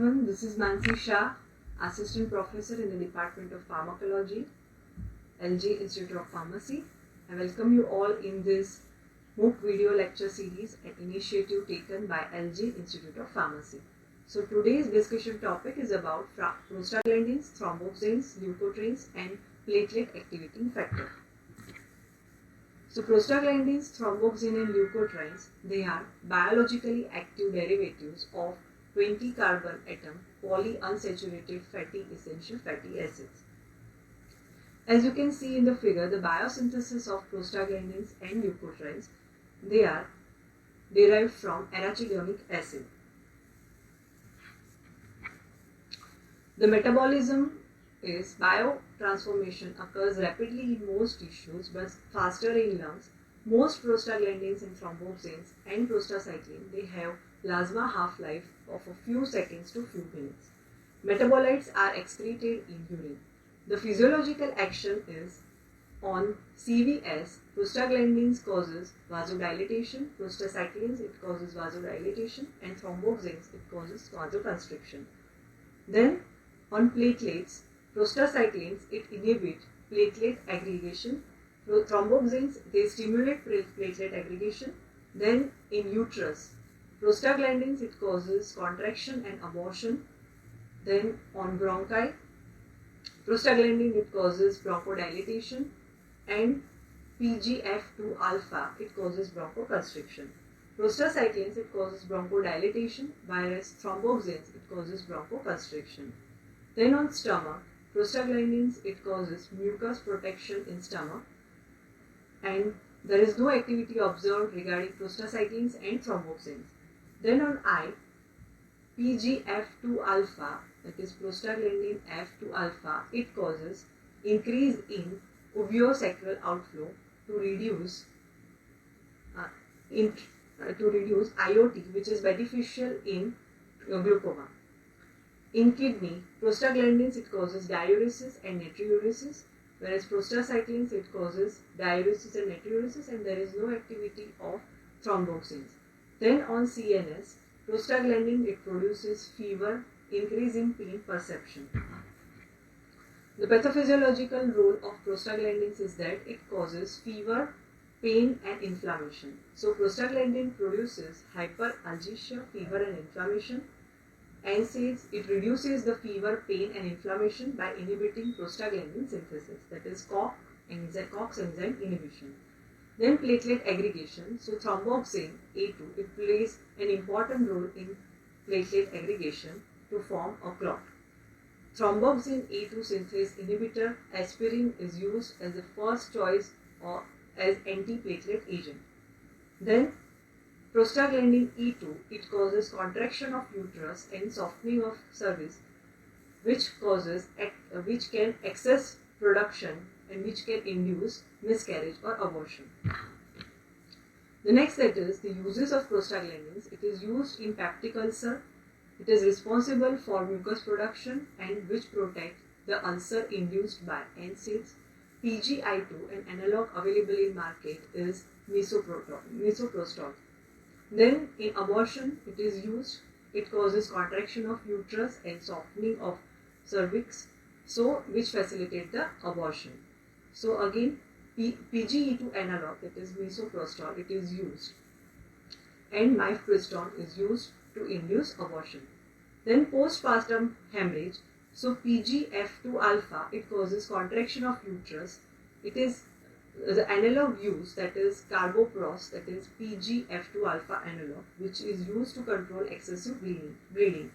everyone, this is Mansi Shah, Assistant Professor in the Department of Pharmacology, LG Institute of Pharmacy. I welcome you all in this MOOC video lecture series, an initiative taken by LG Institute of Pharmacy. So today's discussion topic is about prostaglandins, thromboxanes, leukotrienes and platelet activating factor. So prostaglandins, thromboxane and leukotrienes, they are biologically active derivatives of 20 carbon atom polyunsaturated fatty essential fatty acids. As you can see in the figure, the biosynthesis of prostaglandins and leukotrienes, they are derived from arachidonic acid. The metabolism is biotransformation occurs rapidly in most tissues but faster in lungs. Most prostaglandins and thromboxanes and prostacyclin, they have plasma half-life of a few seconds to few minutes. Metabolites are excreted in urine. The physiological action is on CVS. Prostaglandins causes vasodilatation, prostacyclins it causes vasodilatation, and thromboxanes it causes vasoconstriction. Then on platelets, prostacyclins it inhibit platelet aggregation. Thromboxanes they stimulate platelet aggregation. Then in uterus, prostaglandins it causes contraction and abortion. Then on bronchi, prostaglandin it causes bronchodilation, and PGF2 alpha it causes bronchoconstriction. Prostacyclins it causes bronchodilation, whereas thromboxanes it causes bronchoconstriction. Then on stomach, prostaglandins it causes mucus protection in stomach, and there is no activity observed regarding prostacyclins and thromboxanes. Then on eye, PGF2 alpha, that is prostaglandin F2 alpha, it causes increase in uveosacral outflow to reduce IOT, which is beneficial in glaucoma. In kidney, prostaglandins it causes diuresis and natriuresis, whereas prostacyclins it causes diuresis and natriuresis, and there is no activity of thromboxanes. Then on CNS, prostaglandin it produces fever, increase in pain perception. The pathophysiological role of prostaglandins is that it causes fever, pain and inflammation. So prostaglandin produces hyperalgesia, fever and inflammation. NSAIDs, it reduces the fever, pain and inflammation by inhibiting prostaglandin synthesis, that is COX enzyme inhibition. Then platelet aggregation. So thromboxane A2, it plays an important role in platelet aggregation to form a clot. Thromboxane A2 synthase inhibitor, aspirin is used as the first choice or as antiplatelet agent. Then prostaglandin E2, it causes contraction of uterus and softening of cervix, which can excess production and which can induce miscarriage or abortion. The next set is the uses of prostaglandins. It is used in peptic ulcer. It is responsible for mucus production and which protect the ulcer induced by NSAIDs. PGI2, an analog available in market, is misoprostol. Then in abortion, it is used. It causes contraction of uterus and softening of cervix, so which facilitate the abortion. So again, PGE2 analog, that is misoprostol, it is used, and mifepristone is used to induce abortion. Then postpartum hemorrhage. So PGF2 alpha, it causes contraction of uterus. It is the analog used, that is carboprost, that is PGF2 alpha analog, which is used to control excessive bleeding.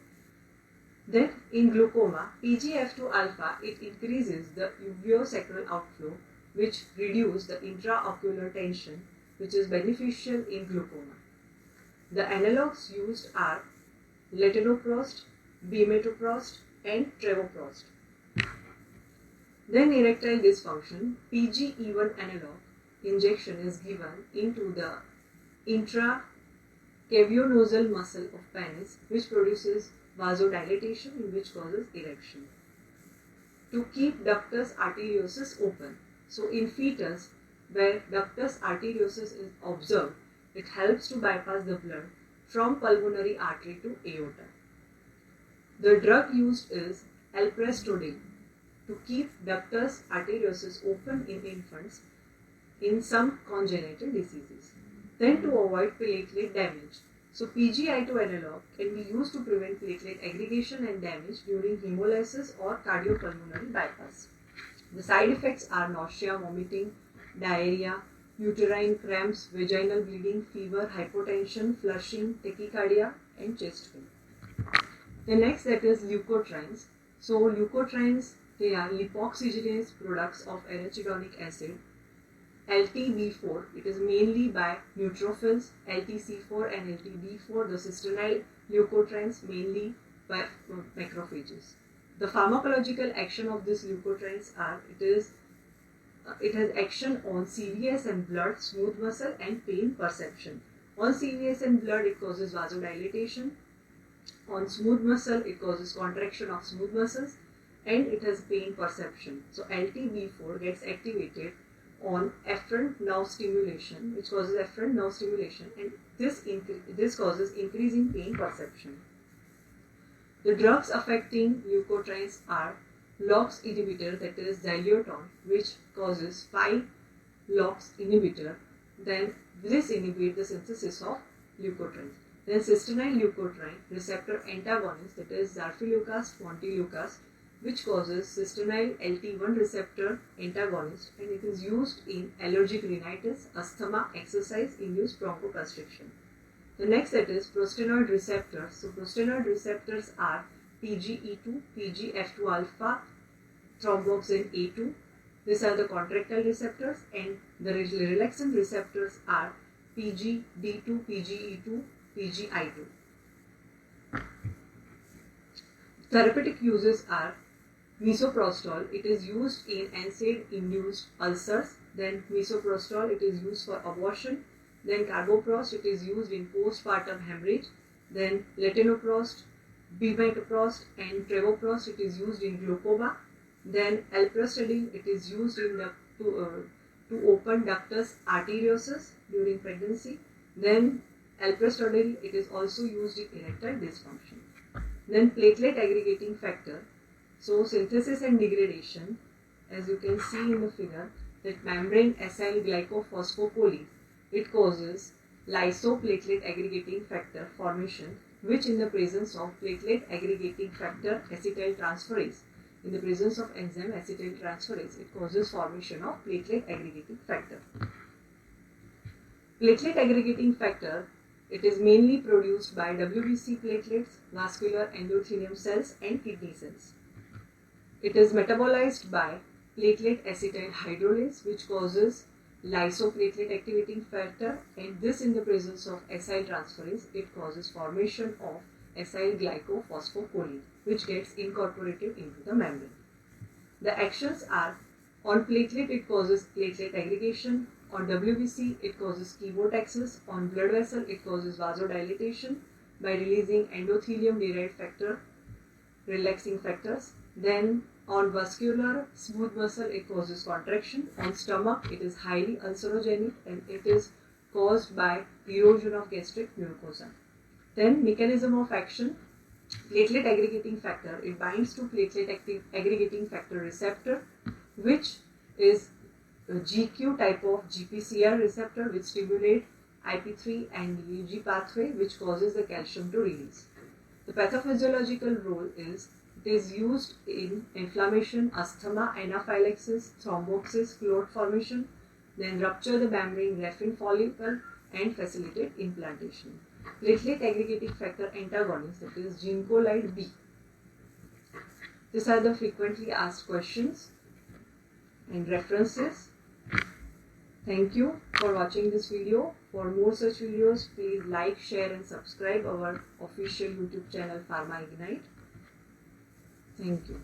Then in glaucoma, PGF2 alpha, it increases the uveosacral outflow, which reduces the intraocular tension, which is beneficial in glaucoma. The analogs used are latanoprost, bimetoprost and travoprost. Then erectile dysfunction, PGE1 analog injection is given into the intracavionasal muscle of penis, which produces vasodilatation and which causes erection. To keep ductus arteriosus open. So in fetus, where ductus arteriosus is observed, it helps to bypass the blood from pulmonary artery to aorta. The drug used is alprestodil to keep ductus arteriosus open in infants in some congenital diseases. Then to avoid platelet damage. So PGI2 analog can be used to prevent platelet aggregation and damage during hemolysis or cardiopulmonary bypass. The side effects are nausea, vomiting, diarrhea, uterine cramps, vaginal bleeding, fever, hypotension, flushing, tachycardia and chest pain. The next that is leukotrienes. So leukotrienes, they are lipoxygenase products of arachidonic acid. LTB4, it is mainly by neutrophils, LTC4 and LTB4, the cysternile leukotrienes mainly by macrophages. The pharmacological action of these leukotrienes are, it has action on CVS and blood, smooth muscle and pain perception. On CVS and blood, it causes vasodilatation. On smooth muscle, it causes contraction of smooth muscles and it has pain perception. So LTB4 gets activated on afferent nerve stimulation, which causes afferent nerve stimulation, and this causes increasing pain perception. The drugs affecting leukotrienes are LOX inhibitor, that is xylioton, which causes 5-LOX inhibitor. Then this inhibits the synthesis of leukotrienes. Then cysternile leukotriene receptor antagonist, that is zarfilucast, montelukast, which causes cysternile LT1 receptor antagonist, and it is used in allergic rhinitis, asthma, exercise-induced bronchoconstriction. The next set is prostanoid receptors. So prostanoid receptors are PGE2, PGF2 alpha, thromboxane A2. These are the contractile receptors, and the relaxant receptors are PGD2, PGE2, PGI2. Therapeutic uses are misoprostol, it is used in NSAID-induced ulcers. Then misoprostol, it is used for abortion. Then carboprost, it is used in postpartum hemorrhage. Then latanoprost, bimetoprost and travoprost, it is used in glaucoma. Then alprestodil, it is used in to open ductus arteriosus during pregnancy. Then alprestodil, it is also used in erectile dysfunction. Then platelet aggregating factor. So synthesis and degradation, as you can see in the figure, that membrane acyl glycophosphopolies, it causes lysoplatelet aggregating factor formation, which in the presence of platelet aggregating factor acetyltransferase, in the presence of enzyme acetyltransferase, it causes formation of platelet aggregating factor. Platelet aggregating factor, it is mainly produced by WBC platelets, vascular endothelium cells and kidney cells. It is metabolized by platelet acetyl hydrolase, which causes lysoplatelet activating factor, and this in the presence of acetyltransferase, it causes formation of acyl glycophosphocholine, which gets incorporated into the membrane. The actions are, on platelet it causes platelet aggregation, on WBC it causes chemotaxis, on blood vessel it causes vasodilatation by releasing endothelium derived factor, relaxing factors. Then on vascular smooth muscle it causes contraction, on stomach it is highly ulcerogenic and it is caused by erosion of gastric mucosa. Then mechanism of action, platelet aggregating factor, it binds to platelet aggregating factor receptor, which is a GQ type of GPCR receptor which stimulate IP3 and UG pathway, which causes the calcium to release. The pathophysiological role is, it is used in inflammation, asthma, anaphylaxis, thrombosis, clot formation, then rupture the membrane Raffin follicle and facilitate implantation. Platelet aggregating factor antagonist, that is ginkolide B. These are the frequently asked questions and references. Thank you for watching this video. For more such videos, please like, share and subscribe our official YouTube channel Pharma Ignite. Thank you.